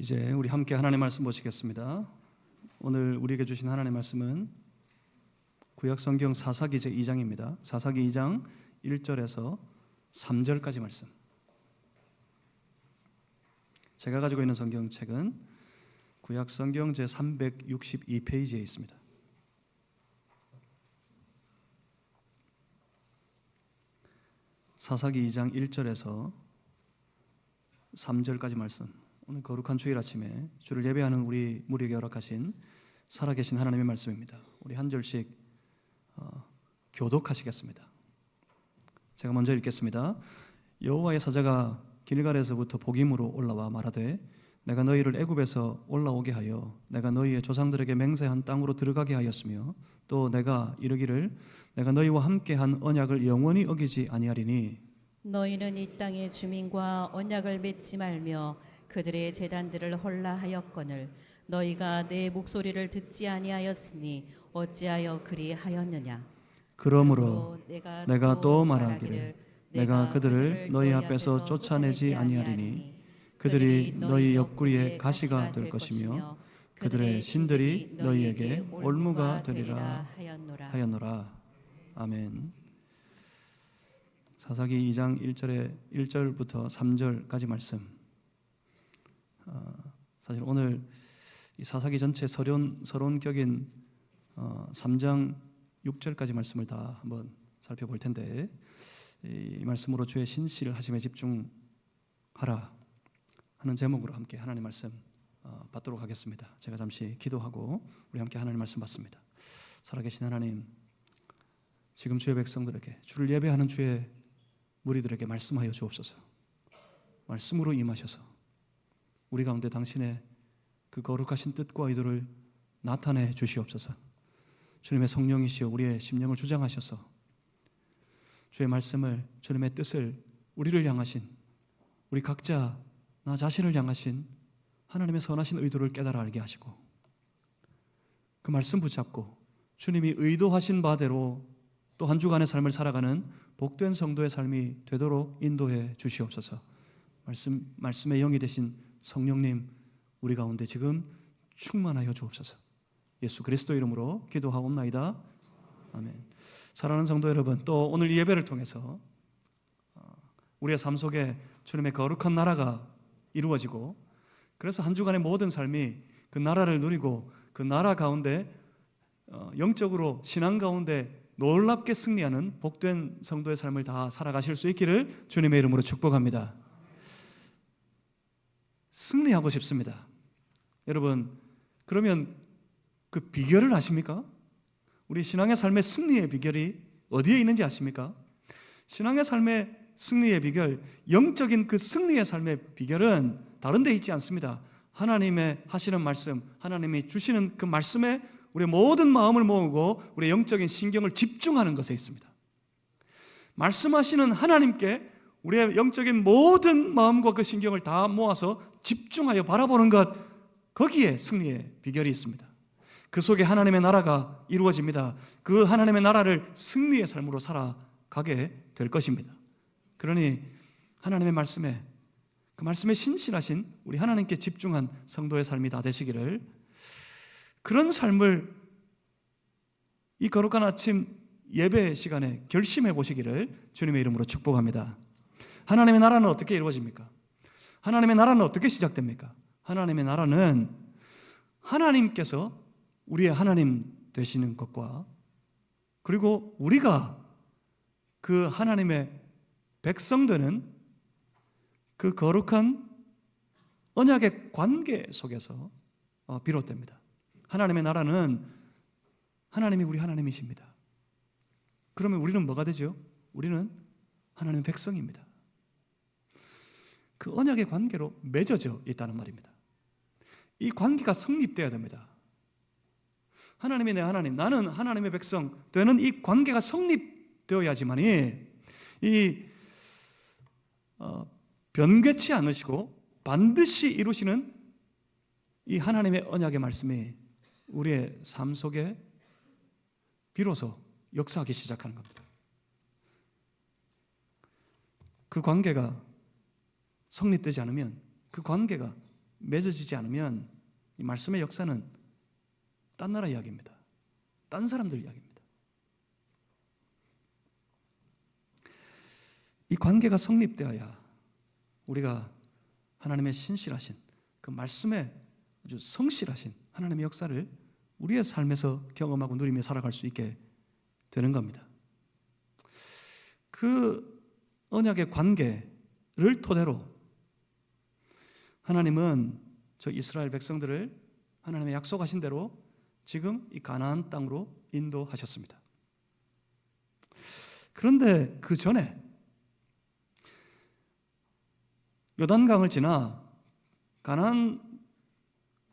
이제 우리 함께 하나님의 말씀 보시겠습니다. 오늘 우리에게 주신 하나님의 말씀은 구약 성경 사사기 제2장입니다. 사사기 2장 1절에서 3절까지 말씀. 제가 가지고 있는 성경책은 구약 성경 제 362페이지에 있습니다. 사사기 2장 1절에서 3절까지 말씀. 오늘 거룩한 주일 아침에 주를 예배하는 우리 무리에게 허락하신 살아계신 하나님의 말씀입니다. 우리 한 절씩 교독하시겠습니다. 제가 먼저 읽겠습니다. 여호와의 사자가 길갈에서부터 복임으로 올라와 말하되 내가 너희를 애굽에서 올라오게 하여 내가 너희의 조상들에게 맹세한 땅으로 들어가게 하였으며 또 내가 이르기를 내가 너희와 함께한 언약을 영원히 어기지 아니하리니 너희는 이 땅의 주민과 언약을 맺지 말며 그들의 제단들을 헐라하였거늘 너희가 내 목소리를 듣지 아니하였으니 어찌하여 그리하였느냐. 그러므로 내가 또 말하기를 내가 그들을 너희 앞에서 쫓아내지 아니하리니 그들이 너희 옆구리에 가시가 될 것이며 그들의 신들이 너희에게 올무가 되리라 하였노라. 아멘. 사사기 2장 1절부터 3절까지 말씀. 사실 오늘 이 사사기 전체 서론격인 3장 6절까지 말씀을 다 한번 살펴볼 텐데 이 말씀으로 주의 신실을 하심에 집중하라 하는 제목으로 함께 하나님의 말씀 받도록 하겠습니다. 제가 잠시 기도하고 우리 함께 하나님의 말씀 받습니다. 살아계신 하나님, 지금 주의 백성들에게 주를 예배하는 주의 무리들에게 말씀하여 주옵소서. 말씀으로 임하셔서 우리 가운데 당신의 그 거룩하신 뜻과 의도를 나타내 주시옵소서. 주님의 성령이시여 우리의 심령을 주장하셔서 주의 말씀을, 주님의 뜻을 우리를 향하신, 우리 각자 나 자신을 향하신 하나님의 선하신 의도를 깨달아 알게 하시고 그 말씀 붙잡고 주님이 의도하신 바대로 또 한 주간의 삶을 살아가는 복된 성도의 삶이 되도록 인도해 주시옵소서. 말씀의 영이 되신 성령님, 우리 가운데 지금 충만하여 주옵소서. 예수 그리스도 이름으로 기도하옵나이다. 아멘. 사랑하는 성도 여러분, 또 오늘 이 예배를 통해서 우리의 삶 속에 주님의 거룩한 나라가 이루어지고 그래서 한 주간의 모든 삶이 그 나라를 누리고 그 나라 가운데 영적으로 신앙 가운데 놀랍게 승리하는 복된 성도의 삶을 다 살아가실 수 있기를 주님의 이름으로 축복합니다. 승리하고 싶습니다. 여러분, 그러면 그 비결을 아십니까? 우리 신앙의 삶의 승리의 비결이 어디에 있는지 아십니까? 신앙의 삶의 승리의 비결, 영적인 그 승리의 삶의 비결은 다른 데 있지 않습니다. 하나님의 하시는 말씀, 하나님이 주시는 그 말씀에 우리의 모든 마음을 모으고 우리의 영적인 신경을 집중하는 것에 있습니다. 말씀하시는 하나님께 우리의 영적인 모든 마음과 그 신경을 다 모아서 집중하여 바라보는 것, 거기에 승리의 비결이 있습니다. 그 속에 하나님의 나라가 이루어집니다. 그 하나님의 나라를 승리의 삶으로 살아가게 될 것입니다. 그러니 하나님의 말씀에, 그 말씀에 신실하신 우리 하나님께 집중한 성도의 삶이 다 되시기를, 그런 삶을 이 거룩한 아침 예배 시간에 결심해 보시기를 주님의 이름으로 축복합니다. 하나님의 나라는 어떻게 이루어집니까? 하나님의 나라는 어떻게 시작됩니까? 하나님의 나라는 하나님께서 우리의 하나님 되시는 것과 그리고 우리가 그 하나님의 백성 되는 그 거룩한 언약의 관계 속에서 비롯됩니다. 하나님의 나라는 하나님이 우리 하나님이십니다. 그러면 우리는 뭐가 되죠? 우리는 하나님의 백성입니다. 그 언약의 관계로 맺어져 있다는 말입니다. 이 관계가 성립되어야 됩니다. 하나님이 내 하나님, 나는 하나님의 백성 되는 이 관계가 성립되어야지만이 변개치 않으시고 반드시 이루시는 이 하나님의 언약의 말씀이 우리의 삶 속에 비로소 역사하기 시작하는 겁니다. 그 관계가 성립되지 않으면 그 관계가 맺어지지 않으면 이 말씀의 역사는 딴 나라 이야기입니다. 딴 사람들 이야기입니다. 이 관계가 성립되어야 우리가 하나님의 신실하신 그 말씀에 아주 성실하신 하나님의 역사를 우리의 삶에서 경험하고 누리며 살아갈 수 있게 되는 겁니다. 그 언약의 관계를 토대로 하나님은 저 이스라엘 백성들을 하나님의 약속하신 대로 지금 이 가나안 땅으로 인도하셨습니다. 그런데 그 전에 요단강을 지나 가나안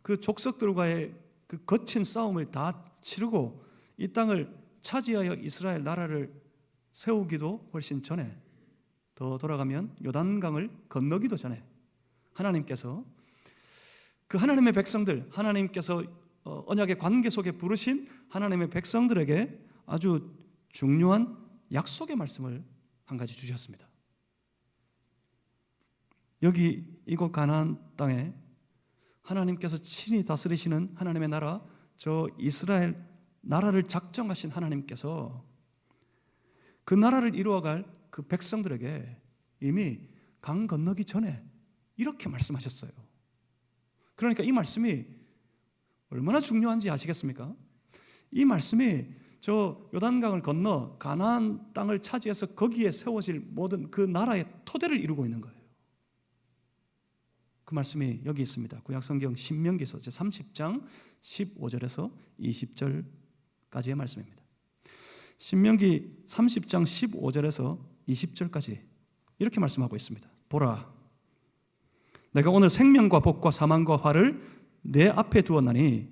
그 족속들과의 그 거친 싸움을 다 치르고 이 땅을 차지하여 이스라엘 나라를 세우기도 훨씬 전에, 더 돌아가면 요단강을 건너기도 전에 하나님께서 그 하나님의 백성들, 하나님께서 언약의 관계 속에 부르신 하나님의 백성들에게 아주 중요한 약속의 말씀을 한 가지 주셨습니다. 여기 이곳 가나안 땅에 하나님께서 친히 다스리시는 하나님의 나라, 저 이스라엘 나라를 작정하신 하나님께서 그 나라를 이루어갈 그 백성들에게 이미 강 건너기 전에 이렇게 말씀하셨어요. 그러니까 이 말씀이 얼마나 중요한지 아시겠습니까? 이 말씀이 저 요단강을 건너 가나안 땅을 차지해서 거기에 세워질 모든 그 나라의 토대를 이루고 있는 거예요. 그 말씀이 여기 있습니다. 구약성경 신명기서 제30장 15절에서 20절까지의 말씀입니다. 신명기 30장 15절에서 20절까지 이렇게 말씀하고 있습니다. 보라, 내가 오늘 생명과 복과 사망과 화를 내 앞에 두었나니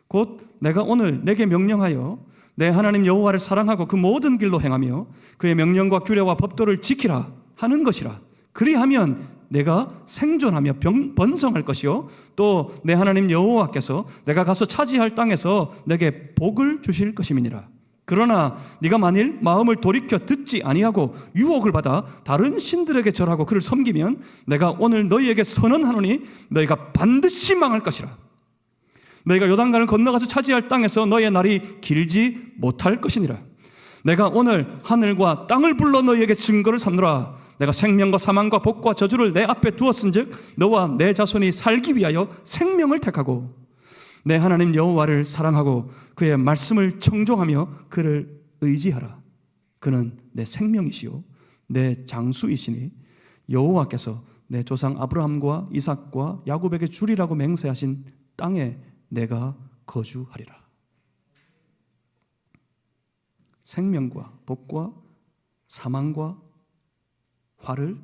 곧 내가 오늘 내게 명령하여 내 하나님 여호와를 사랑하고 그 모든 길로 행하며 그의 명령과 규례와 법도를 지키라 하는 것이라. 그리하면 내가 생존하며 번성할 것이요 또 내 하나님 여호와께서 내가 가서 차지할 땅에서 내게 복을 주실 것임이니라. 그러나 네가 만일 마음을 돌이켜 듣지 아니하고 유혹을 받아 다른 신들에게 절하고 그를 섬기면 내가 오늘 너희에게 선언하노니 너희가 반드시 망할 것이라. 너희가 요단강을 건너가서 차지할 땅에서 너희의 날이 길지 못할 것이니라. 내가 오늘 하늘과 땅을 불러 너희에게 증거를 삼노라. 내가 생명과 사망과 복과 저주를 내 앞에 두었은즉 너와 내 자손이 살기 위하여 생명을 택하고 내 하나님 여호와를 사랑하고 그의 말씀을 청종하며 그를 의지하라. 그는 내 생명이시요 내 장수이시니 여호와께서 내 조상 아브라함과 이삭과 야곱에게 주리라고 맹세하신 땅에 내가 거주하리라. 생명과 복과 사망과 화를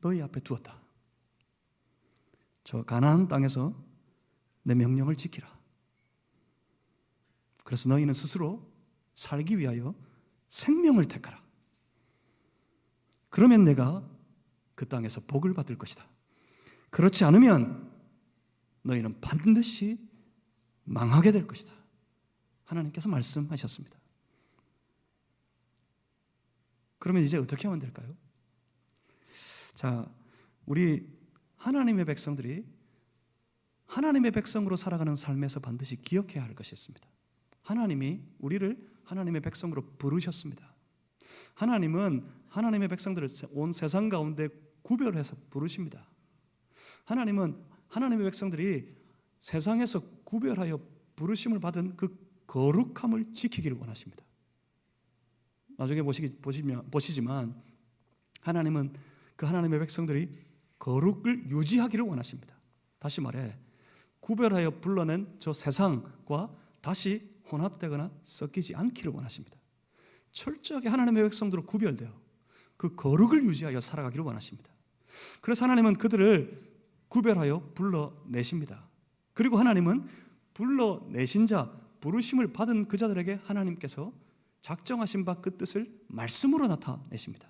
너희 앞에 두었다. 저 가나안 땅에서 내 명령을 지키라. 그래서 너희는 스스로 살기 위하여 생명을 택하라. 그러면 내가 그 땅에서 복을 받을 것이다. 그렇지 않으면 너희는 반드시 망하게 될 것이다. 하나님께서 말씀하셨습니다. 그러면 이제 어떻게 하면 될까요? 자, 우리 하나님의 백성들이 하나님의 백성으로 살아가는 삶에서 반드시 기억해야 할 것이 있습니다. 하나님이 우리를 하나님의 백성으로 부르셨습니다. 하나님은 하나님의 백성들을 온 세상 가운데 구별해서 부르십니다. 하나님은 하나님의 백성들이 세상에서 구별하여 부르심을 받은 그 거룩함을 지키기를 원하십니다. 나중에 보시지만 하나님은 그 하나님의 백성들이 거룩을 유지하기를 원하십니다. 다시 말해 구별하여 불러낸 저 세상과 다시 혼합되거나 섞이지 않기를 원하십니다. 철저하게 하나님의 백성들로 구별되어 그 거룩을 유지하여 살아가기를 원하십니다. 그래서 하나님은 그들을 구별하여 불러내십니다. 그리고 하나님은 불러내신 자, 부르심을 받은 그 자들에게 하나님께서 작정하신 바 그 뜻을 말씀으로 나타내십니다.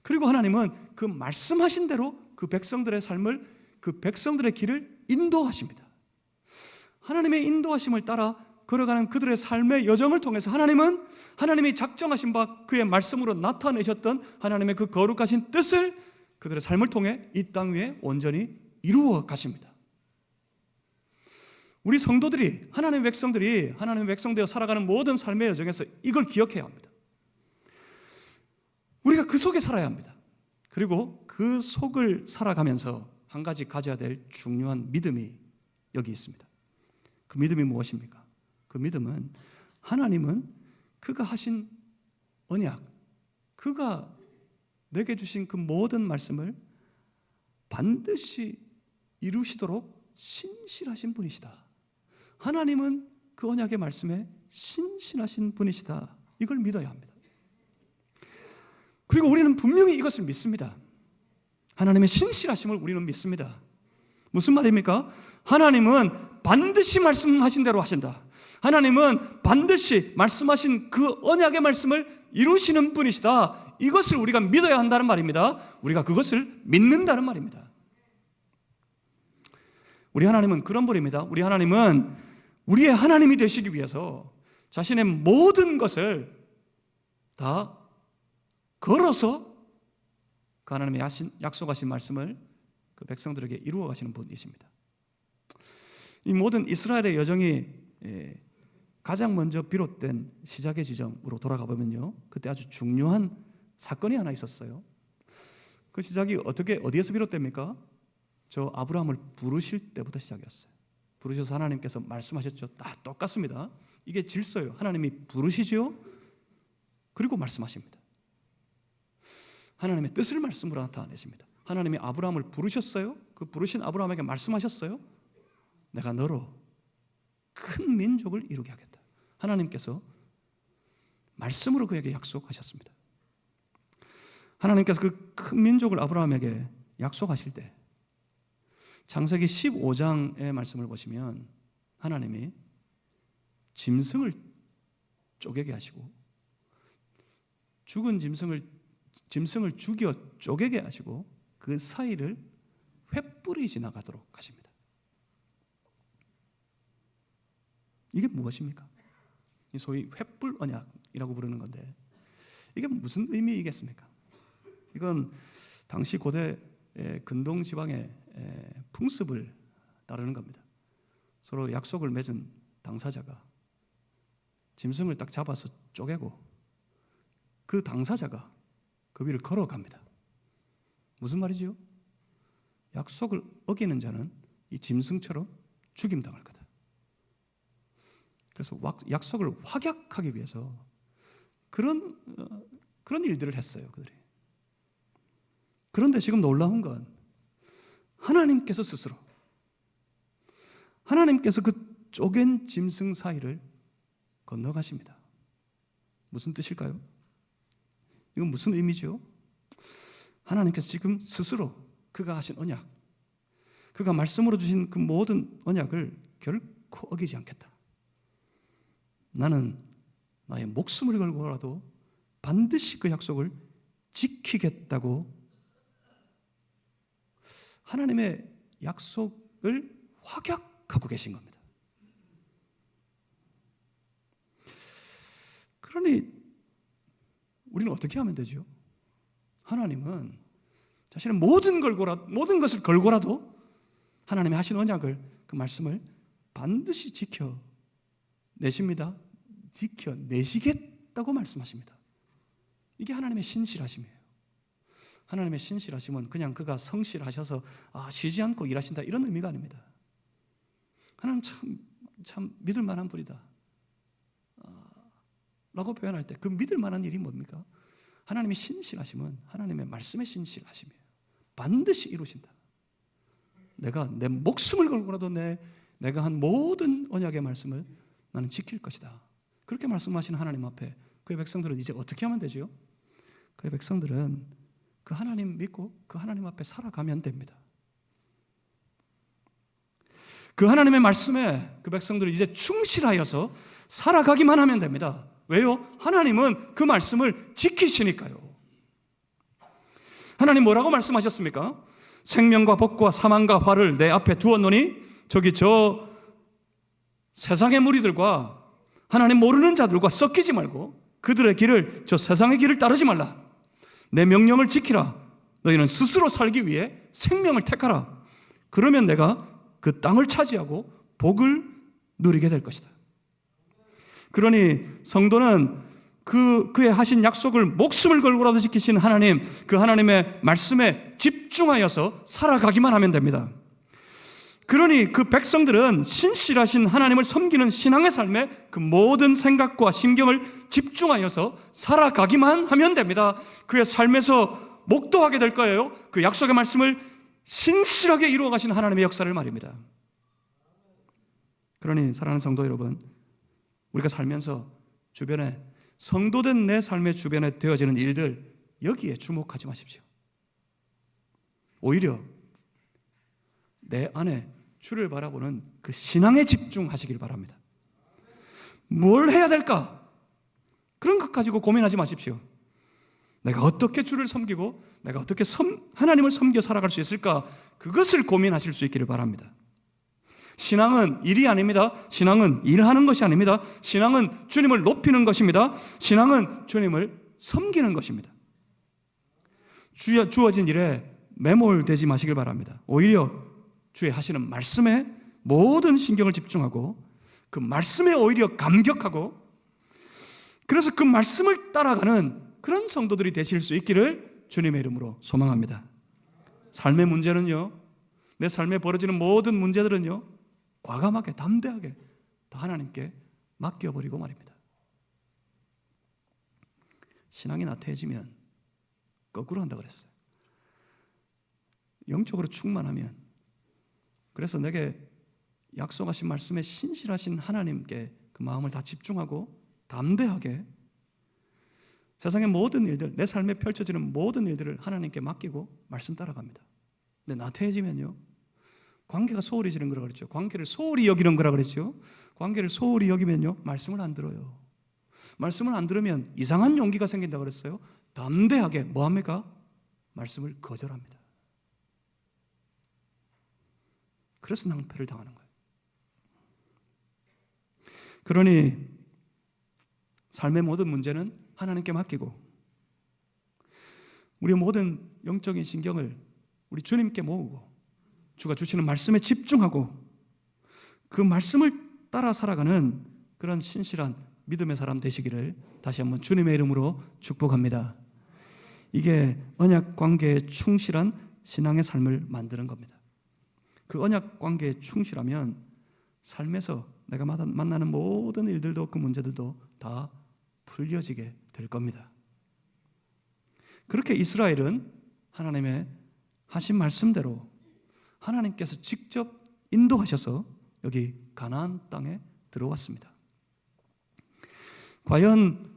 그리고 하나님은 그 말씀하신 대로 그 백성들의 삶을, 그 백성들의 길을 인도하십니다. 하나님의 인도하심을 따라 걸어가는 그들의 삶의 여정을 통해서 하나님은 하나님이 작정하신 바 그의 말씀으로 나타내셨던 하나님의 그 거룩하신 뜻을 그들의 삶을 통해 이 땅 위에 온전히 이루어 가십니다. 우리 성도들이, 하나님의 백성들이 하나님의 백성되어 살아가는 모든 삶의 여정에서 이걸 기억해야 합니다. 우리가 그 속에 살아야 합니다. 그리고 그 속을 살아가면서 한 가지 가져야 될 중요한 믿음이 여기 있습니다. 그 믿음이 무엇입니까? 그 믿음은 하나님은 그가 하신 언약, 그가 내게 주신 그 모든 말씀을 반드시 이루시도록 신실하신 분이시다. 하나님은 그 언약의 말씀에 신실하신 분이시다. 이걸 믿어야 합니다. 그리고 우리는 분명히 이것을 믿습니다. 하나님의 신실하심을 우리는 믿습니다. 무슨 말입니까? 하나님은 반드시 말씀하신 대로 하신다. 하나님은 반드시 말씀하신 그 언약의 말씀을 이루시는 분이시다. 이것을 우리가 믿어야 한다는 말입니다. 우리가 그것을 믿는다는 말입니다. 우리 하나님은 그런 분입니다. 우리 하나님은 우리의 하나님이 되시기 위해서 자신의 모든 것을 다 걸어서 그 하나님의 약속하신 말씀을 그 백성들에게 이루어 가시는 분이십니다. 이 모든 이스라엘의 여정이 가장 먼저 비롯된 시작의 지점으로 돌아가 보면요, 그때 아주 중요한 사건이 하나 있었어요. 그 시작이 어디에서 비롯됩니까? 저 아브라함을 부르실 때부터 시작이었어요. 부르셔서 하나님께서 말씀하셨죠. 다 똑같습니다. 이게 질서예요. 하나님이 부르시죠, 그리고 말씀하십니다. 하나님의 뜻을 말씀으로 나타내십니다. 하나님이 아브라함을 부르셨어요. 그 부르신 아브라함에게 말씀하셨어요. 내가 너로 큰 민족을 이루게 하겠다. 하나님께서 말씀으로 그에게 약속하셨습니다. 하나님께서 그 큰 민족을 아브라함에게 약속하실 때 창세기 15장의 말씀을 보시면 하나님이 짐승을 쪼개게 하시고 죽은 짐승을 죽여 쪼개게 하시고 그 사이를 횃불이 지나가도록 하십니다. 이게 무엇입니까? 소위 횃불 언약이라고 부르는 건데 이게 무슨 의미이겠습니까? 이건 당시 고대 근동 지방의 풍습을 따르는 겁니다. 서로 약속을 맺은 당사자가 짐승을 딱 잡아서 쪼개고 그 당사자가 그 위를 걸어갑니다. 무슨 말이지요? 약속을 어기는 자는 이 짐승처럼 죽임당할 거다. 그래서 약속을 확약하기 위해서 그런 일들을 했어요, 그들이. 그런데 지금 놀라운 건 하나님께서 스스로 그 쪼갠 짐승 사이를 건너가십니다. 무슨 뜻일까요? 이건 무슨 의미죠? 하나님께서 지금 스스로 그가 하신 언약, 그가 말씀으로 주신 그 모든 언약을 결코 어기지 않겠다. 나는 나의 목숨을 걸고라도 반드시 그 약속을 지키겠다고 하나님의 약속을 확약하고 계신 겁니다. 그러니 우리는 어떻게 하면 되죠? 하나님은 자신의 모든 것을 걸고라도 하나님이 하신 언약을, 그 말씀을 반드시 지켜내십니다. 지켜내시겠다고 말씀하십니다. 이게 하나님의 신실하심이에요. 하나님의 신실하심은 그냥 그가 성실하셔서 쉬지 않고 일하신다 이런 의미가 아닙니다. 하나님 참 믿을 만한 분이다 라고 표현할 때 그 믿을 만한 일이 뭡니까? 하나님의 신실하심은 하나님의 말씀의 신실하심이에요. 반드시 이루신다. 내가 내 목숨을 걸고라도 내가 한 모든 언약의 말씀을 나는 지킬 것이다. 그렇게 말씀하시는 하나님 앞에 그의 백성들은 이제 어떻게 하면 되죠? 그의 백성들은 그 하나님 믿고 그 하나님 앞에 살아가면 됩니다. 그 하나님의 말씀에 그 백성들은 이제 충실하여서 살아가기만 하면 됩니다. 왜요? 하나님은 그 말씀을 지키시니까요. 하나님 뭐라고 말씀하셨습니까? 생명과 복과 사망과 화를 내 앞에 두었노니 저기 저 세상의 무리들과 하나님 모르는 자들과 섞이지 말고 그들의 길을, 저 세상의 길을 따르지 말라. 내 명령을 지키라. 너희는 스스로 살기 위해 생명을 택하라. 그러면 내가 그 땅을 차지하고 복을 누리게 될 것이다. 그러니 성도는 그의 하신 약속을 목숨을 걸고라도 지키신 하나님, 그 하나님의 말씀에 집중하여서 살아가기만 하면 됩니다. 그러니 그 백성들은 신실하신 하나님을 섬기는 신앙의 삶에 그 모든 생각과 신경을 집중하여서 살아가기만 하면 됩니다. 그의 삶에서 목도하게 될 거예요. 그 약속의 말씀을 신실하게 이루어 가신 하나님의 역사를 말입니다. 그러니 사랑하는 성도 여러분, 우리가 살면서 주변에 성도된 내 삶의 주변에 되어지는 일들, 여기에 주목하지 마십시오. 오히려 내 안에 주를 바라보는 그 신앙에 집중하시길 바랍니다. 뭘 해야 될까? 그런 것 가지고 고민하지 마십시오. 내가 어떻게 주를 섬기고 내가 어떻게 하나님을 섬겨 살아갈 수 있을까? 그것을 고민하실 수 있기를 바랍니다. 신앙은 일이 아닙니다. 신앙은 일하는 것이 아닙니다. 신앙은 주님을 높이는 것입니다. 신앙은 주님을 섬기는 것입니다. 주어진 일에 매몰되지 마시길 바랍니다. 오히려 주의 하시는 말씀에 모든 신경을 집중하고 그 말씀에 오히려 감격하고, 그래서 그 말씀을 따라가는 그런 성도들이 되실 수 있기를 주님의 이름으로 소망합니다. 삶의 문제는요, 내 삶에 벌어지는 모든 문제들은요, 과감하게 담대하게 다 하나님께 맡겨버리고 말입니다. 신앙이 나태해지면 거꾸로 한다 그랬어요. 영적으로 충만하면, 그래서 내게 약속하신 말씀에 신실하신 하나님께 그 마음을 다 집중하고 담대하게 세상의 모든 일들, 내 삶에 펼쳐지는 모든 일들을 하나님께 맡기고 말씀 따라갑니다. 근데 나태해지면요, 관계가 소홀히 지는 거라 그랬죠. 관계를 소홀히 여기는 거라 그랬죠. 관계를 소홀히 여기면요, 말씀을 안 들어요. 말씀을 안 들으면 이상한 용기가 생긴다 그랬어요. 담대하게 뭐 합니까? 말씀을 거절합니다. 그래서 낭패를 당하는 거예요. 그러니 삶의 모든 문제는 하나님께 맡기고 우리의 모든 영적인 신경을 우리 주님께 모으고 주가 주시는 말씀에 집중하고 그 말씀을 따라 살아가는 그런 신실한 믿음의 사람 되시기를 다시 한번 주님의 이름으로 축복합니다. 이게 언약 관계에 충실한 신앙의 삶을 만드는 겁니다. 그 언약 관계에 충실하면 삶에서 내가 만나는 모든 일들도 그 문제들도 다 풀려지게 될 겁니다. 그렇게 이스라엘은 하나님의 하신 말씀대로 하나님께서 직접 인도하셔서 여기 가나안 땅에 들어왔습니다. 과연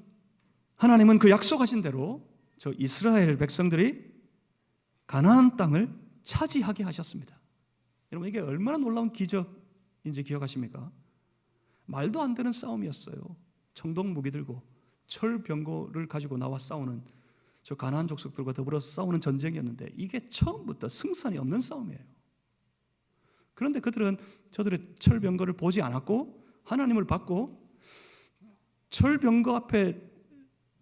하나님은 그 약속하신 대로 저 이스라엘 백성들이 가나안 땅을 차지하게 하셨습니다. 여러분, 이게 얼마나 놀라운 기적인지 기억하십니까? 말도 안 되는 싸움이었어요. 청동 무기 들고 철병거를 가지고 나와 싸우는 저 가나안 족속들과 더불어서 싸우는 전쟁이었는데 이게 처음부터 승산이 없는 싸움이에요. 그런데 저들의 철병거를 보지 않았고 하나님을 받고 철병거 앞에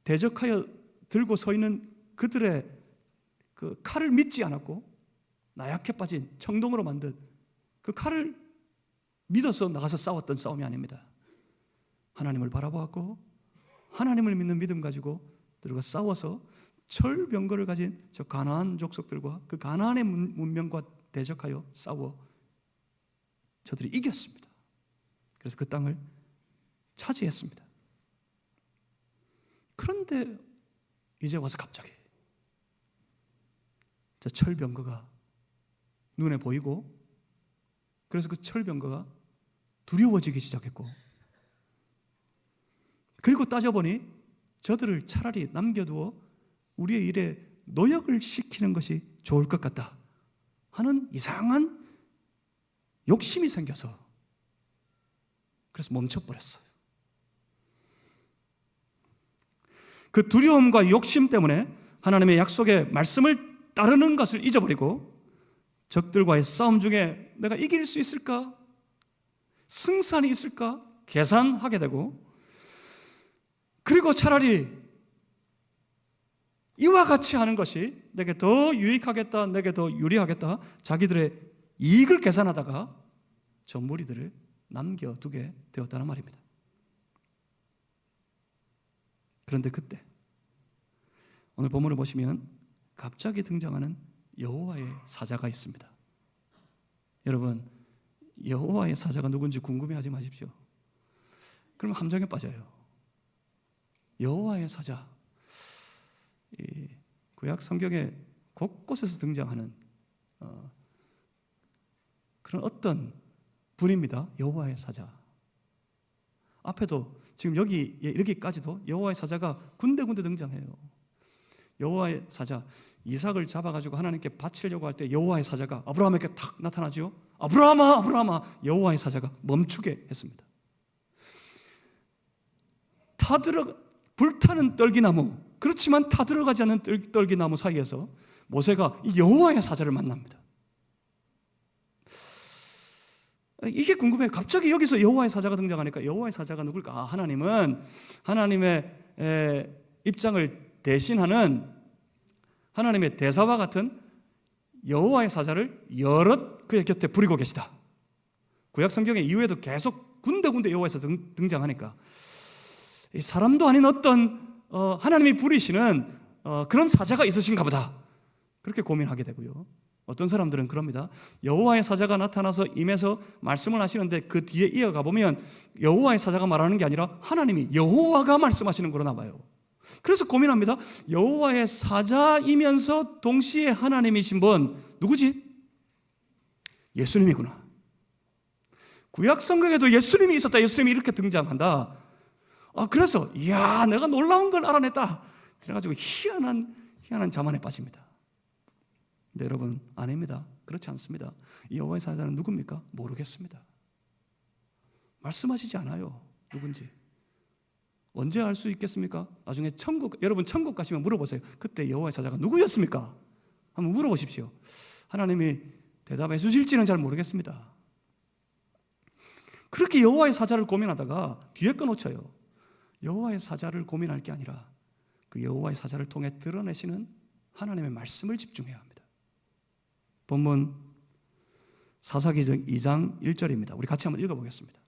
대적하여 들고 서 있는 그들의 그 칼을 믿지 않았고 나약해 빠진 청동으로 만든 그 칼을 믿어서 나가서 싸웠던 싸움이 아닙니다. 하나님을 바라보았고 하나님을 믿는 믿음 가지고 들어가 싸워서 철병거를 가진 저 가나안 족속들과 그 가나안의 문명과 대적하여 싸워 저들이 이겼습니다. 그래서 그 땅을 차지했습니다. 그런데 이제 와서 갑자기 저 철병거가 눈에 보이고 그래서 그 철병거가 두려워지기 시작했고 그리고 따져보니 저들을 차라리 남겨두어 우리의 일에 노역을 시키는 것이 좋을 것 같다 하는 이상한 욕심이 생겨서 그래서 멈춰버렸어요. 그 두려움과 욕심 때문에 하나님의 약속의 말씀을 따르는 것을 잊어버리고 적들과의 싸움 중에 내가 이길 수 있을까? 승산이 있을까? 계산하게 되고 그리고 차라리 이와 같이 하는 것이 내게 더 유익하겠다, 내게 더 유리하겠다, 자기들의 이익을 계산하다가 저 무리들을 남겨두게 되었다는 말입니다. 그런데 그때 오늘 본문을 보시면 갑자기 등장하는 여호와의 사자가 있습니다. 여러분, 여호와의 사자가 누군지 궁금해하지 마십시오. 그럼 함정에 빠져요. 여호와의 사자, 이 구약 성경에 곳곳에서 등장하는 그런 어떤 분입니다. 여호와의 사자. 앞에도 지금 여기까지도 여호와의 사자가 군데군데 등장해요. 여호와의 사자, 이삭을 잡아가지고 하나님께 바치려고 할 때 여호와의 사자가 아브라함에게 탁 나타나죠. 아브라함아, 아브라함아. 여호와의 사자가 멈추게 했습니다. 불타는 떨기나무, 그렇지만 타들어가지 않는 떨기나무 사이에서 모세가 이 여호와의 사자를 만납니다. 이게 궁금해요. 갑자기 여기서 여호와의 사자가 등장하니까 여호와의 사자가 누굴까? 하나님은 하나님의 입장을 대신하는 하나님의 대사와 같은 여호와의 사자를 여럿 그의 곁에 부리고 계시다. 구약 성경에 이후에도 계속 군데군데 여호와의 사자 등장하니까 이 사람도 아닌 어떤 하나님이 부리시는 그런 사자가 있으신가 보다. 그렇게 고민하게 되고요. 어떤 사람들은 그럽니다. 여호와의 사자가 나타나서 임해서 말씀을 하시는데 그 뒤에 이어가 보면 여호와의 사자가 말하는 게 아니라 하나님이 여호와가 말씀하시는 거로 나와요. 그래서 고민합니다. 여호와의 사자이면서 동시에 하나님이신 분 누구지? 예수님이구나. 구약 성경에도 예수님이 있었다. 예수님이 이렇게 등장한다. 그래서 이야, 내가 놀라운 걸 알아냈다. 그래가지고 희한한 자만에 빠집니다. 근데 여러분, 아닙니다. 그렇지 않습니다. 이 여호와의 사자는 누굽니까? 모르겠습니다. 말씀하시지 않아요. 누군지. 언제 알 수 있겠습니까? 나중에 여러분 천국 가시면 물어보세요. 그때 여호와의 사자가 누구였습니까? 한번 물어보십시오. 하나님이 대답해 주실지는 잘 모르겠습니다. 그렇게 여호와의 사자를 고민하다가 뒤에 거 놓쳐요. 여호와의 사자를 고민할 게 아니라 그 여호와의 사자를 통해 드러내시는 하나님의 말씀을 집중해야 합니다. 본문 사사기 2장 1절입니다. 우리 같이 한번 읽어보겠습니다.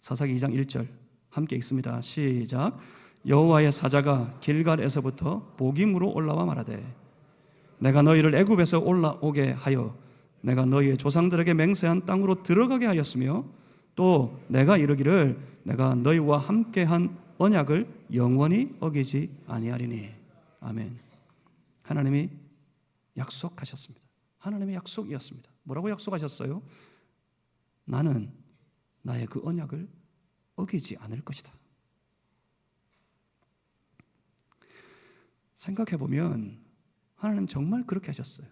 사사기 2장 1절 함께 읽습니다. 시작. 여호와의 사자가 길갈에서부터 보김으로 올라와 말하되 내가 너희를 애굽에서 올라오게 하여 내가 너희의 조상들에게 맹세한 땅으로 들어가게 하였으며 또 내가 이르기를 내가 너희와 함께한 언약을 영원히 어기지 아니하리니. 아멘. 하나님이 약속하셨습니다. 하나님의 약속이었습니다. 뭐라고 약속하셨어요? 나는 나의 그 언약을 어기지 않을 것이다. 생각해보면 하나님 정말 그렇게 하셨어요.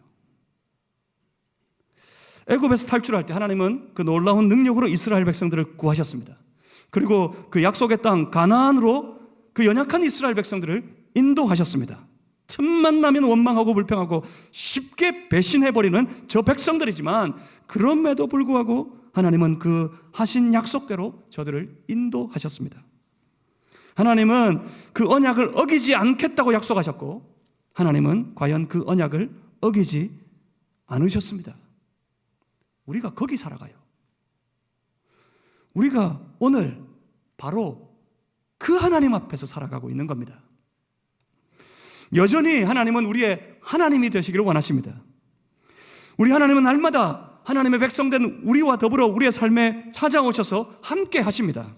애굽에서 탈출할 때 하나님은 그 놀라운 능력으로 이스라엘 백성들을 구하셨습니다. 그리고 그 약속의 땅 가나안으로 그 연약한 이스라엘 백성들을 인도하셨습니다. 틈만 나면 원망하고 불평하고 쉽게 배신해버리는 저 백성들이지만 그럼에도 불구하고 하나님은 그 하신 약속대로 저들을 인도하셨습니다. 하나님은 그 언약을 어기지 않겠다고 약속하셨고 하나님은 과연 그 언약을 어기지 않으셨습니다. 우리가 거기 살아가요. 우리가 오늘 바로 그 하나님 앞에서 살아가고 있는 겁니다. 여전히 하나님은 우리의 하나님이 되시기를 원하십니다. 우리 하나님은 날마다 하나님의 백성된 우리와 더불어 우리의 삶에 찾아오셔서 함께 하십니다.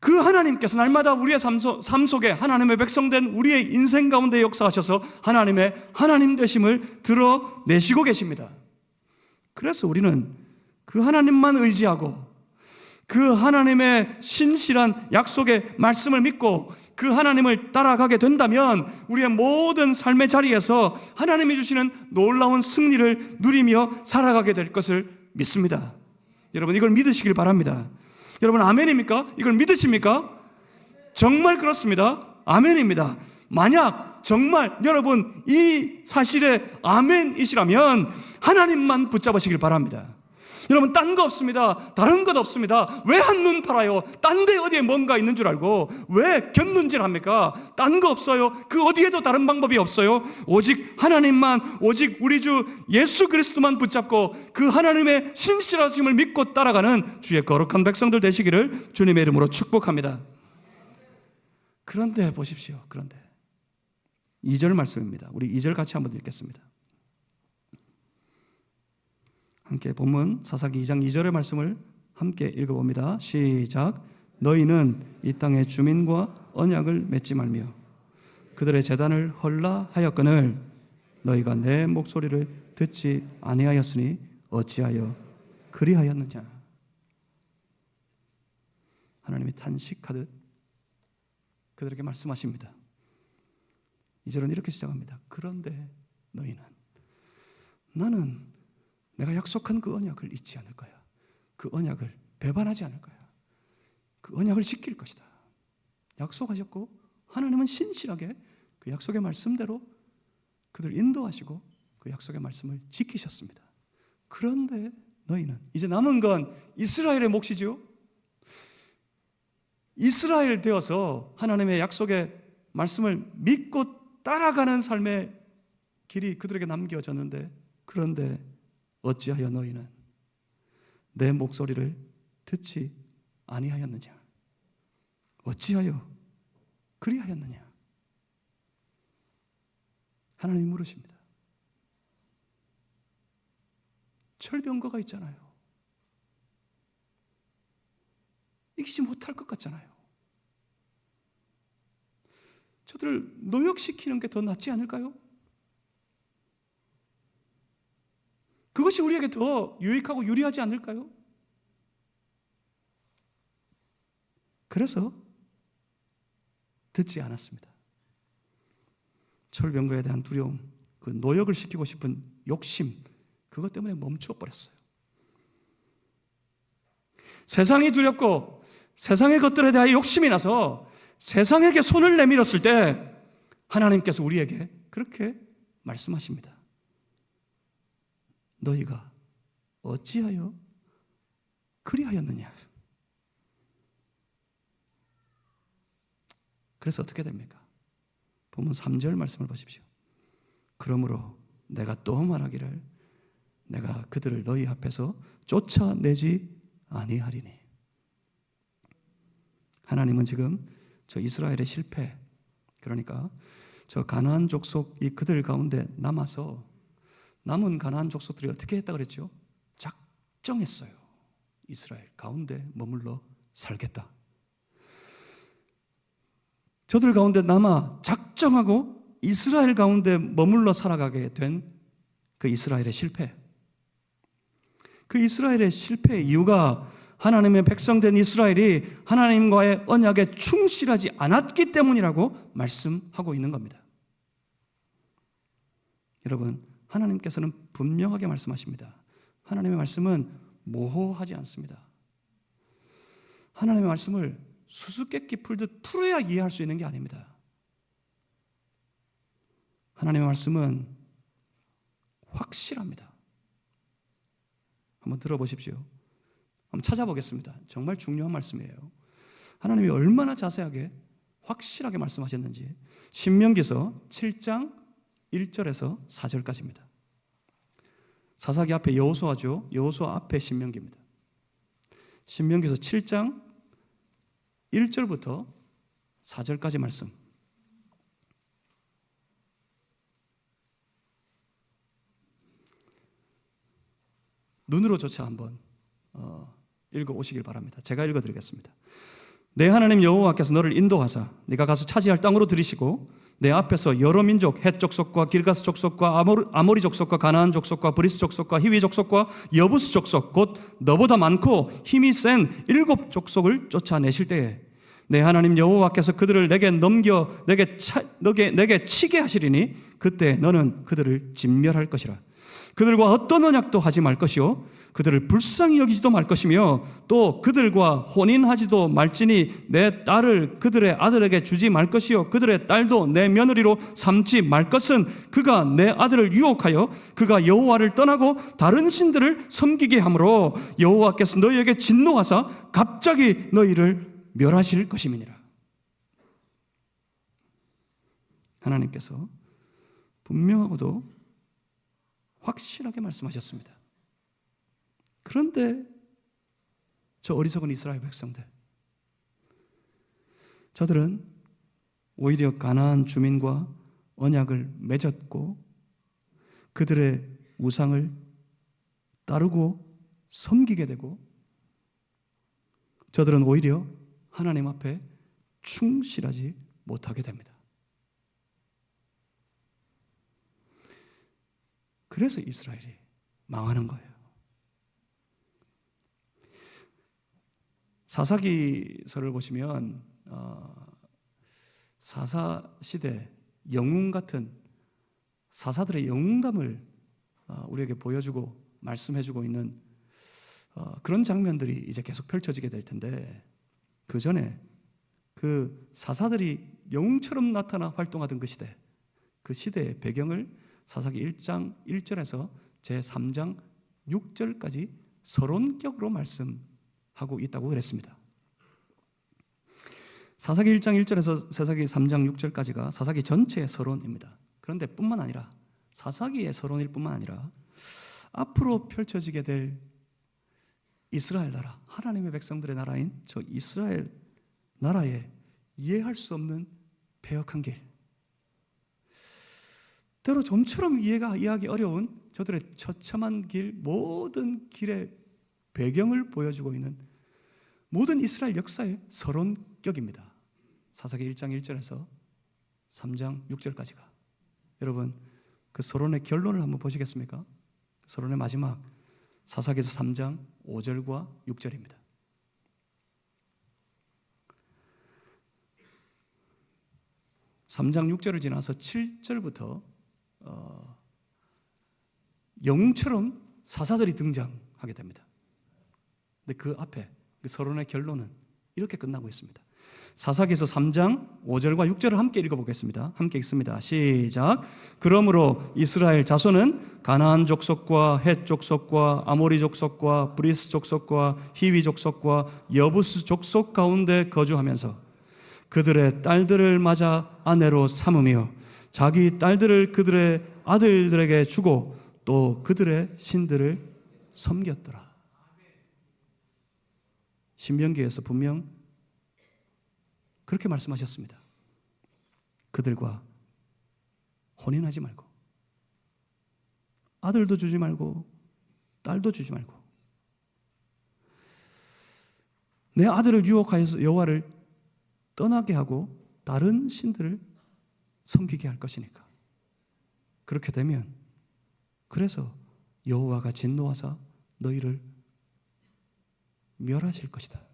그 하나님께서 날마다 우리의 삶 속에 하나님의 백성된 우리의 인생 가운데 역사하셔서 하나님의 하나님 되심을 드러내시고 계십니다. 그래서 우리는 그 하나님만 의지하고 그 하나님의 신실한 약속의 말씀을 믿고 그 하나님을 따라가게 된다면 우리의 모든 삶의 자리에서 하나님이 주시는 놀라운 승리를 누리며 살아가게 될 것을 믿습니다. 여러분, 이걸 믿으시길 바랍니다. 여러분, 아멘입니까? 이걸 믿으십니까? 정말 그렇습니다. 아멘입니다. 만약 정말 여러분 이 사실에 아멘이시라면 하나님만 붙잡으시길 바랍니다. 여러분, 딴 거 없습니다. 다른 것 없습니다. 왜 한눈 팔아요? 딴 데 어디에 뭔가 있는 줄 알고 왜 곁눈질 합니까? 딴 거 없어요. 그 어디에도 다른 방법이 없어요. 오직 하나님만, 오직 우리 주 예수 그리스도만 붙잡고 그 하나님의 신실하심을 믿고 따라가는 주의 거룩한 백성들 되시기를 주님의 이름으로 축복합니다. 그런데 보십시오. 그런데 2절 말씀입니다. 우리 2절 같이 한번 읽겠습니다. 함께 본문 사사기 2장 2절의 말씀을 함께 읽어봅니다. 시작. 너희는 이 땅의 주민과 언약을 맺지 말며 그들의 제단을 헐라 하였거늘 너희가 내 목소리를 듣지 아니하였으니 어찌하여 그리하였느냐. 하나님이 탄식하듯 그들에게 말씀하십니다. 2절은 이렇게 시작합니다. 그런데 너희는, 나는 내가 약속한 그 언약을 잊지 않을 거야. 그 언약을 배반하지 않을 거야. 그 언약을 지킬 것이다. 약속하셨고 하나님은 신실하게 그 약속의 말씀대로 그들 인도하시고 그 약속의 말씀을 지키셨습니다. 그런데 너희는, 이제 남은 건 이스라엘의 몫이죠. 이스라엘 되어서 하나님의 약속의 말씀을 믿고 따라가는 삶의 길이 그들에게 남겨졌는데, 그런데 어찌하여 너희는 내 목소리를 듣지 아니하였느냐? 어찌하여 그리하였느냐? 하나님이 물으십니다. 철병거가 있잖아요. 이기지 못할 것 같잖아요. 저들을 노역시키는 게 더 낫지 않을까요? 그것이 우리에게 더 유익하고 유리하지 않을까요? 그래서 듣지 않았습니다. 철병거에 대한 두려움, 그 노역을 시키고 싶은 욕심, 그것 때문에 멈춰버렸어요. 세상이 두렵고 세상의 것들에 대하여 욕심이 나서 세상에게 손을 내밀었을 때 하나님께서 우리에게 그렇게 말씀하십니다. 너희가 어찌하여 그리하였느냐? 그래서 어떻게 됩니까? 본문 3절 말씀을 보십시오. 그러므로 내가 또 말하기를 내가 그들을 너희 앞에서 쫓아내지 아니하리니. 하나님은 지금 저 이스라엘의 실패, 그러니까 저 가나안 족속이 그들 가운데 남아서 남은 가나안 족속들이 어떻게 했다 그랬죠? 작정했어요. 이스라엘 가운데 머물러 살겠다. 저들 가운데 남아 작정하고 이스라엘 가운데 머물러 살아가게 된 그 이스라엘의 실패. 그 이스라엘의 실패의 이유가 하나님의 백성된 이스라엘이 하나님과의 언약에 충실하지 않았기 때문이라고 말씀하고 있는 겁니다. 여러분, 하나님께서는 분명하게 말씀하십니다. 하나님의 말씀은 모호하지 않습니다. 하나님의 말씀을 수수께끼 풀듯 풀어야 이해할 수 있는 게 아닙니다. 하나님의 말씀은 확실합니다. 한번 들어보십시오. 한번 찾아보겠습니다. 정말 중요한 말씀이에요. 하나님이 얼마나 자세하게 확실하게 말씀하셨는지. 신명기서 7장 1절에서 4절까지입니다. 사사기 앞에 여호수아죠. 여호수아 앞에 신명기입니다. 신명기서 7장 1절부터 4절까지 말씀. 눈으로조차 한번 읽어오시길 바랍니다. 제가 읽어드리겠습니다. 내 하나님 여호와께서 너를 인도하사 네가 가서 차지할 땅으로 들이시고 내 앞에서 여러 민족, 헷 족속과 길가스 족속과 아모리 족속과 가나안 족속과 브리스 족속과 히위 족속과 여부스 족속 곧 너보다 많고 힘이 센 7 족속을 쫓아내실 때에 내 하나님 여호와께서 그들을 내게 넘겨 내게 치게 하시리니 그때 너는 그들을 진멸할 것이라. 그들과 어떤 언약도 하지 말 것이요 그들을 불쌍히 여기지도 말 것이며 또 그들과 혼인하지도 말지니 내 딸을 그들의 아들에게 주지 말 것이요 그들의 딸도 내 며느리로 삼지 말 것은 그가 내 아들을 유혹하여 그가 여호와를 떠나고 다른 신들을 섬기게 하므로 여호와께서 너희에게 진노하사 갑자기 너희를 멸하실 것임이니라. 하나님께서 분명하고도 확실하게 말씀하셨습니다. 그런데 저 어리석은 이스라엘 백성들, 저들은 오히려 가나안 주민과 언약을 맺었고 그들의 우상을 따르고 섬기게 되고 저들은 오히려 하나님 앞에 충실하지 못하게 됩니다. 그래서 이스라엘이 망하는 거예요. 사사기서를 보시면 사사 시대 영웅 같은 사사들의 영웅담을 우리에게 보여주고 말씀해주고 있는 그런 장면들이 이제 계속 펼쳐지게 될 텐데 그 전에 그 사사들이 영웅처럼 나타나 활동하던 그 시대의 배경을 사사기 1장 1절에서 제3장 6절까지 서론격으로 말씀하고 있다고 그랬습니다. 사사기 1장 1절에서 사사기 3장 6절까지가 사사기 전체의 서론입니다. 그런데 뿐만 아니라 사사기의 서론일 뿐만 아니라 앞으로 펼쳐지게 될 이스라엘 나라, 하나님의 백성들의 나라인 저 이스라엘 나라의 이해할 수 없는 패역한 길, 때로 좀처럼 이해하기 어려운 저들의 처참한 길, 모든 길의 배경을 보여주고 있는 모든 이스라엘 역사의 서론격입니다. 사사기 1장 1절에서 3장 6절까지가. 여러분 그 서론의 결론을 한번 보시겠습니까? 서론의 마지막 사사기에서 3장 5절과 6절입니다. (3장 6절을) 지나서 7절부터 영웅처럼 사사들이 등장하게 됩니다. 근데 그 앞에 그 서론의 결론은 이렇게 끝나고 있습니다. 사사기에서 3장 5절과 6절을 함께 읽어보겠습니다. 함께 읽습니다. 시작. 그러므로 이스라엘 자손은 가나안 족속과 헷 족속과 아모리 족속과 브리스 족속과 히위 족속과 여부스 족속 가운데 거주하면서 그들의 딸들을 맞아 아내로 삼으며 자기 딸들을 그들의 아들들에게 주고 또 그들의 신들을 섬겼더라. 신명기에서 분명 그렇게 말씀하셨습니다. 그들과 혼인하지 말고 아들도 주지 말고 딸도 주지 말고 내 아들을 유혹하여서 여호와를 떠나게 하고 다른 신들을 섬기게 할 것이니까. 그렇게 되면 그래서 여호와가 진노하사 너희를 멸하실 것이다.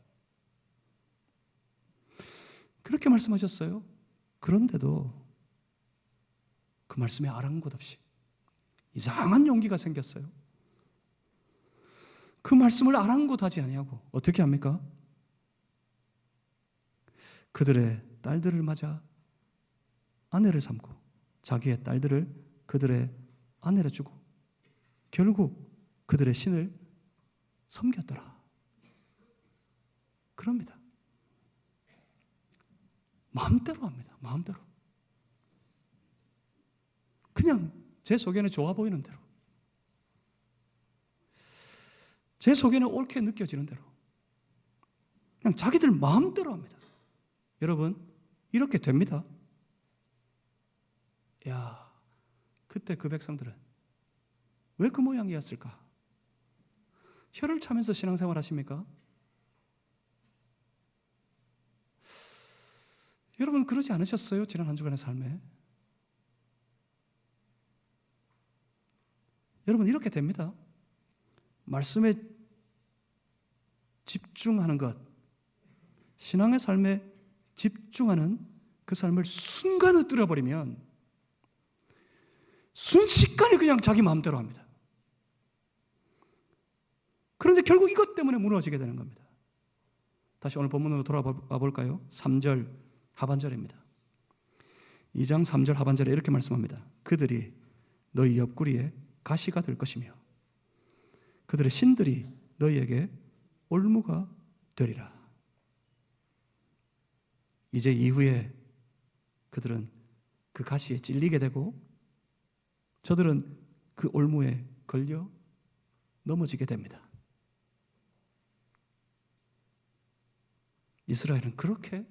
그렇게 말씀하셨어요. 그런데도 그 말씀에 아랑곳 없이 이상한 용기가 생겼어요. 그 말씀을 아랑곳하지 아니하고 어떻게 합니까? 그들의 딸들을 맞아 아내를 삼고 자기의 딸들을 그들의 아내를 주고 결국 그들의 신을 섬겼더라. 그럽니다. 마음대로 합니다. 마음대로. 그냥 제 속에는 좋아 보이는 대로, 제 속에는 옳게 느껴지는 대로 그냥 자기들 마음대로 합니다. 여러분 이렇게 됩니다. 야, 그때 그 백성들은 왜 그 모양이었을까? 혀를 차면서 신앙생활 하십니까? 여러분 그러지 않으셨어요? 지난 한 주간의 삶에. 여러분 이렇게 됩니다. 말씀에 집중하는 것, 신앙의 삶에 집중하는 그 삶을 순간 흩뜨려버리면 순식간에 그냥 자기 마음대로 합니다. 그런데 결국 이것 때문에 무너지게 되는 겁니다. 다시 오늘 본문으로 돌아와 볼까요? 3절 하반절입니다. 2장 3절 하반절에 이렇게 말씀합니다. 그들이 너희 옆구리에 가시가 될 것이며 그들의 신들이 너희에게 올무가 되리라. 이제 이후에 그들은 그 가시에 찔리게 되고 저들은 그 올무에 걸려 넘어지게 됩니다. 이스라엘은 그렇게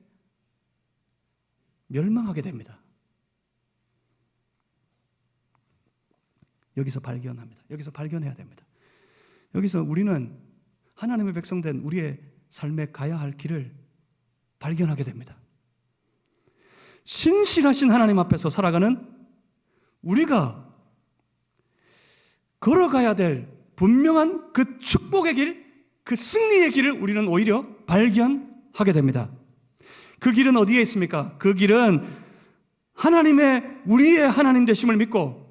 멸망하게 됩니다. 여기서 발견합니다. 여기서 발견해야 됩니다. 여기서 우리는 하나님의 백성된 우리의 삶에 가야 할 길을 발견하게 됩니다. 신실하신 하나님 앞에서 살아가는 우리가 걸어가야 될 분명한 그 축복의 길, 그 승리의 길을 우리는 오히려 발견하게 됩니다. 그 길은 어디에 있습니까? 그 길은 하나님의 우리의 하나님 되심을 믿고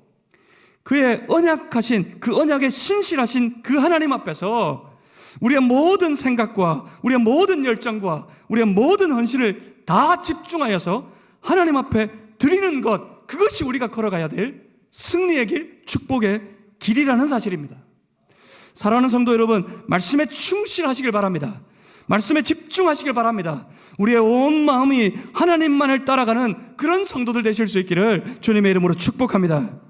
그의 언약하신 그 언약에 신실하신 그 하나님 앞에서 우리의 모든 생각과 우리의 모든 열정과 우리의 모든 헌신을 다 집중하여서 하나님 앞에 드리는 것, 그것이 우리가 걸어가야 될 승리의 길, 축복의 길이라는 사실입니다. 사랑하는 성도 여러분, 말씀에 충실하시길 바랍니다. 말씀에 집중하시길 바랍니다. 우리의 온 마음이 하나님만을 따라가는 그런 성도들 되실 수 있기를 주님의 이름으로 축복합니다.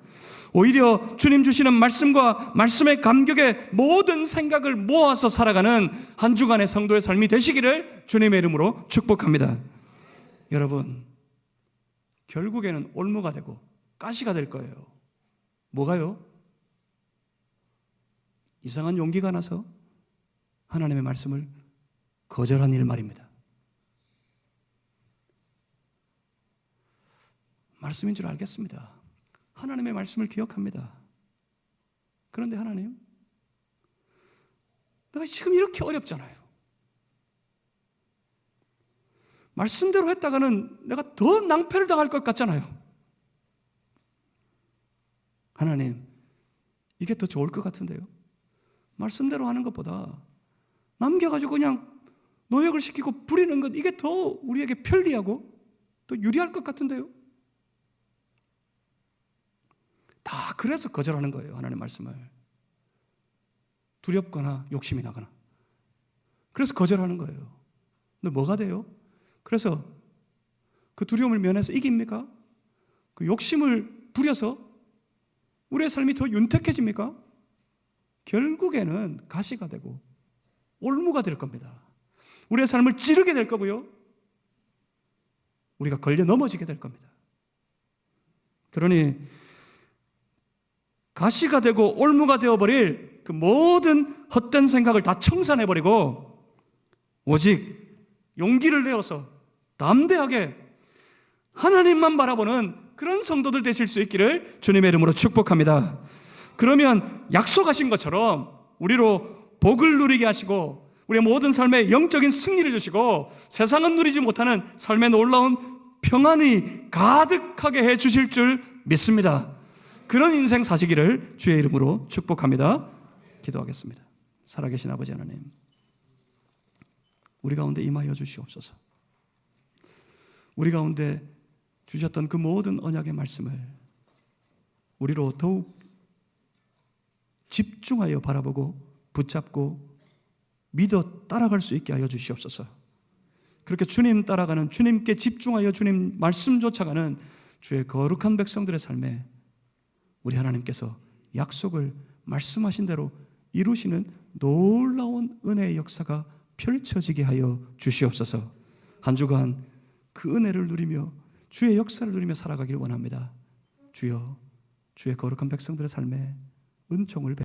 오히려 주님 주시는 말씀과 말씀의 감격에 모든 생각을 모아서 살아가는 한 주간의 성도의 삶이 되시기를 주님의 이름으로 축복합니다. 여러분, 결국에는 올무가 되고 가시가 될 거예요. 뭐가요? 이상한 용기가 나서 하나님의 말씀을 거절한 일 말입니다. 말씀인 줄 알겠습니다. 하나님의 말씀을 기억합니다. 그런데 하나님, 내가 지금 이렇게 어렵잖아요. 말씀대로 했다가는 내가 더 낭패를 당할 것 같잖아요. 하나님, 이게 더 좋을 것 같은데요. 말씀대로 하는 것보다 남겨가지고 그냥 노역을 시키고 부리는 것, 이게 더 우리에게 편리하고 더 유리할 것 같은데요. 다 그래서 거절하는 거예요. 하나님의 말씀을. 두렵거나 욕심이 나거나. 그래서 거절하는 거예요. 근데 뭐가 돼요? 그래서 그 두려움을 면해서 이깁니까? 그 욕심을 부려서 우리의 삶이 더 윤택해집니까? 결국에는 가시가 되고 올무가 될 겁니다. 우리의 삶을 찌르게 될 거고요. 우리가 걸려 넘어지게 될 겁니다. 그러니 가시가 되고 올무가 되어버릴 그 모든 헛된 생각을 다 청산해버리고 오직 용기를 내어서 담대하게 하나님만 바라보는 그런 성도들 되실 수 있기를 주님의 이름으로 축복합니다. 그러면 약속하신 것처럼 우리로 복을 누리게 하시고 우리의 모든 삶에 영적인 승리를 주시고 세상은 누리지 못하는 삶의 놀라운 평안이 가득하게 해 주실 줄 믿습니다. 그런 인생 사시기를 주의 이름으로 축복합니다. 기도하겠습니다. 살아계신 아버지 하나님, 우리 가운데 임하여 주시옵소서. 우리 가운데 주셨던 그 모든 언약의 말씀을 우리로 더욱 집중하여 바라보고 붙잡고 믿어 따라갈 수 있게 하여 주시옵소서. 그렇게 주님 따라가는, 주님께 집중하여 주님 말씀 쫓아가는 주의 거룩한 백성들의 삶에 우리 하나님께서 약속을 말씀하신 대로 이루시는 놀라운 은혜의 역사가 펼쳐지게 하여 주시옵소서. 한 주간 그 은혜를 누리며 주의 역사를 누리며 살아가길 원합니다. 주여, 주의 거룩한 백성들의 삶에 은총을